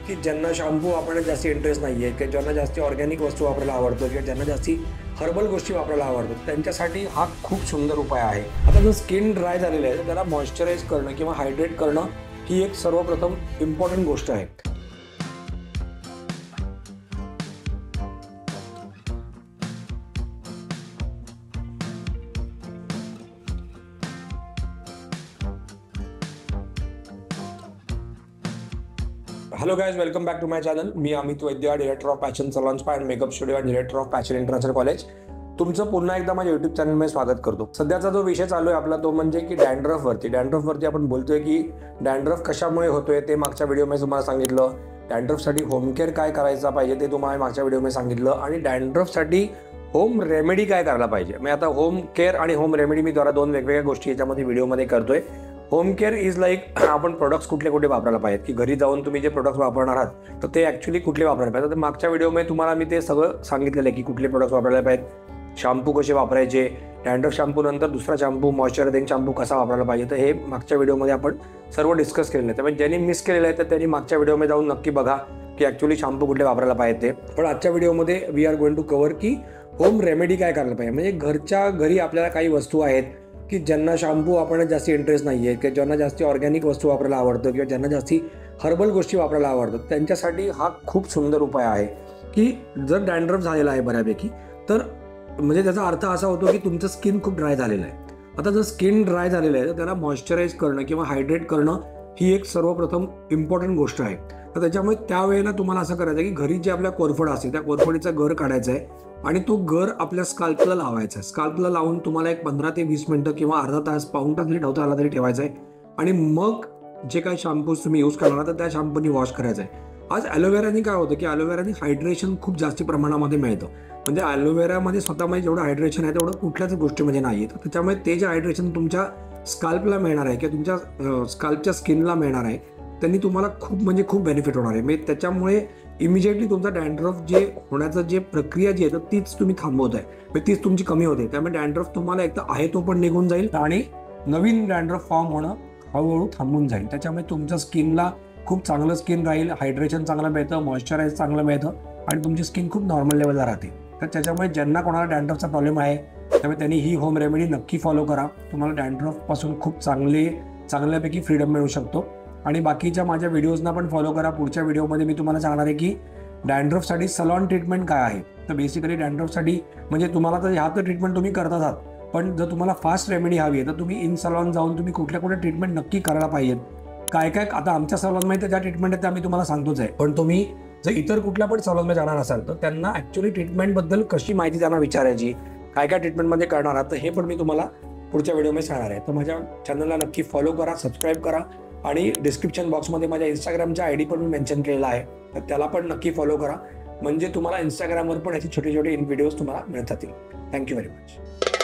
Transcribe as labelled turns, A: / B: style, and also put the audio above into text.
A: की ज्यांना शॅम्पू वापरण्यात जास्त इंटरेस्ट नाही आहे, की ज्यांना जास्ती ऑर्गॅनिक वस्तू वापरायला आवडतं किंवा ज्यांना जास्ती हर्बल गोष्टी वापरायला आवडतात त्यांच्यासाठी हा खूप सुंदर उपाय आहे। आता जर स्किन ड्राय झालेलं आहे तर त्याला मॉइश्चराइज करणं किंवा हायड्रेट करणं ही एक सर्वप्रथम इम्पॉर्टंट गोष्ट आहे। Hello guys, welcome back to my channel. मी Amit Vaidya, director of fashion salon spa and makeup studio आणि director of fashion international college. तुमचं पुन्हा एकदा माझ्या यूट्यूब चॅनलमध्ये स्वागत करतो। सध्याचा जो विषय चालू आहे आपला तो म्हणजे की डॅन्ड्रफवरती आपण बोलतोय की डॅन्ड्रफ कशामुळे होतोय ते मागच्या व्हिडिओमध्ये तुम्हाला सांगितलं। डॅन्ड्रफसाठी होम केअर काय करायचा पाहिजे ते तुम्हाला मागच्या व्हिडिओमध्ये सांगितलं आणि डॅन्ड्रफसाठी होम रेमेडी काय करायला पाहिजे। मी आता होम केअर आणि होम रेमेडी मी द्वारा दोन वेगवेगळ्या गोष्टी याच्यामध्ये व्हिडिओमध्ये करतोय। होम केअर इज लाईक आपण प्रोडक्ट्स कुठले वापरायला पाहिजेत, की घरी जाऊन तुम्ही जे प्रोडक्ट्स वापरणार आहात तर ते ॲक्च्युली कुठले वापरायला पाहिजे। तर मागच्या व्हिडिओमध्ये तुम्हाला मी ते सगळं सांगितलेलं आहे की कुठले प्रोडक्ट्स वापरायला पाहिजेत, शॅम्पू कसे वापरायचे, डॅन्ड्रफ शॅम्पू नंतर दुसरा शॅम्पू, मॉइश्चरायझिंग शॅम्पू कसा वापरायला पाहिजे। तर हे मागच्या व्हिडिओमध्ये आपण सर्व डिस्कस केलेलं आहे। त्यामुळे ज्यांनी मिस केलेलं आहे तर त्यांनी मागच्या व्हिडिओमध्ये जाऊन नक्की बघा की ॲक्च्युली शॅम्पू कुठले वापरायला पाहिजे ते। पण आजच्या व्हिडिओमध्ये we are going to cover की होम रेमेडी काय करायला पाहिजे। म्हणजे घरच्या घरी आपल्याला काही वस्तू आहेत की ज्यांना शॅम्पू वापरण्यात जास्त इंटरेस्ट नाही आहे, की ज्यांना जास्ती ऑर्गॅनिक वस्तू वापरायला आवडतं किंवा ज्यांना जास्ती हर्बल गोष्टी वापरायला आवडतात त्यांच्यासाठी हा खूप सुंदर उपाय आहे। की जर डॅन्ड्रफ झालेला आहे बऱ्यापैकी तर म्हणजे त्याचा अर्थ असा होतो की तुमचं स्किन खूप ड्राय झालेलं आहे। आता जर स्किन ड्राय झालेलं आहे तर त्याला मॉइश्चराइज करणं किंवा हायड्रेट करणं ही एक सर्वप्रथम इम्पॉर्टंट गोष्ट आहे। तर त्याच्यामुळे त्यावेळेला तुम्हाला असं करायचं आहे की घरी जे आपल्या कोरफड असते त्या कोरफडीचा गर काढायचा आहे आणि तो गर आपल्या स्काल्पला लावायचा आहे। स्काल्पला लावून तुम्हाला एक 15 ते 20 मिनिटं किंवा अर्धा तास, पाऊण तास जरी ठेवता आला तरी ठेवायचं आहे आणि मग जे काही शॅम्पूज तुम्ही यूज करणार तर त्या शॅम्पूनी वॉश करायचं आहे। आज ॲलोवेरानी काय होतं की ॲलोवेरानी हायड्रेशन खूप जास्त प्रमाणामध्ये मिळतं। म्हणजे ॲलोवेरामध्ये स्वतःमध्ये जेवढं हायड्रेशन आहे तेवढं कुठल्याच गोष्टीमध्ये नाही आहे। त्याच्यामुळे ते जे हायड्रेशन तुमच्या स्काल्पला मिळणार आहे किंवा तुमच्या स्काल्पच्या स्किनला मिळणार आहे त्यांनी तुम्हाला खूप बेनिफिट होणार आहे। म्हणजे त्याच्यामुळे इमिजिएटली तुमचा डॅन्ड्रफ जे होण्याचं जे प्रक्रिया जी आहे तर तीच तुम्ही थांबवत आहे, म्हणजे तीच तुमची कमी होते। त्यामुळे डॅन्ड्रफ तुम्हाला एकदा आहे तो पण निघून जाईल आणि नवीन डॅन्ड्रफ फॉर्म होणं हळूहळू थांबून जाईल। त्याच्यामुळे तुमच्या स्किनला खूप चांगलं स्किन राहील, हायड्रेशन चांगलं मिळतं, मॉइश्चराइज चांगलं मिळतं आणि तुमची स्किन खूप नॉर्मल लेवलला राहते। तर त्याच्यामुळे ज्यांना कोणाला डॅन्ड्रफचा प्रॉब्लेम आहे त्यामुळे त्यांनी ही होम रेमेडी नक्की फॉलो करा। तुम्हाला डॅन्ड्रफपासून खूप चांगल्यापैकी फ्रीडम मिळू शकतो। आणि बाकीच्या माझ्या व्हिडिओजना पण फॉलो करा। पुढच्या व्हिडिओमध्ये मी तुम्हाला सांगणार आहे की डॅन्ड्रफसाठी सलॉन ट्रीटमेंट काय आहे। तर बेसिकली डॅन्ड्रफसाठी म्हणजे तुम्हाला तर ह्या तर ट्रीटमेंट तुम्ही करत आहात, पण जर तुम्हाला फास्ट रेमेडी हवी आहे तर तुम्ही इन सलॉन जाऊन तुम्ही कुठल्या ट्रीटमेंट नक्की करायला पाहिजेत। काय आता आमच्या सलॉनमध्ये तर ज्या ट्रीटमेंट आहेत त्या मी तुम्हाला सांगतोच आहे, पण तुम्ही जर इतर कुठल्या पण सलॉनमध्ये जाणार असाल तर त्यांना ॲक्च्युली ट्रीटमेंटबद्दल कशी माहिती त्यांना विचारायची, काय ट्रीटमेंटमध्ये करणार आहात तर हे पण मी तुम्हाला पुढच्या व्हिडिओमध्ये सांगणार आहे। तर माझ्या चॅनलला नक्की फॉलो करा, सबस्क्राईब करा आणि डिस्क्रिप्शन बॉक्समध्ये माझ्या इंस्टाग्रामचा ID पण मी मेन्शन केलेला आहे तर त्याला पण नक्की फॉलो करा, म्हणजे तुम्हाला इंस्टाग्रामवर पण याचे छोटे व्हिडिओज तुम्हाला मिळत जातील। Thank you very much.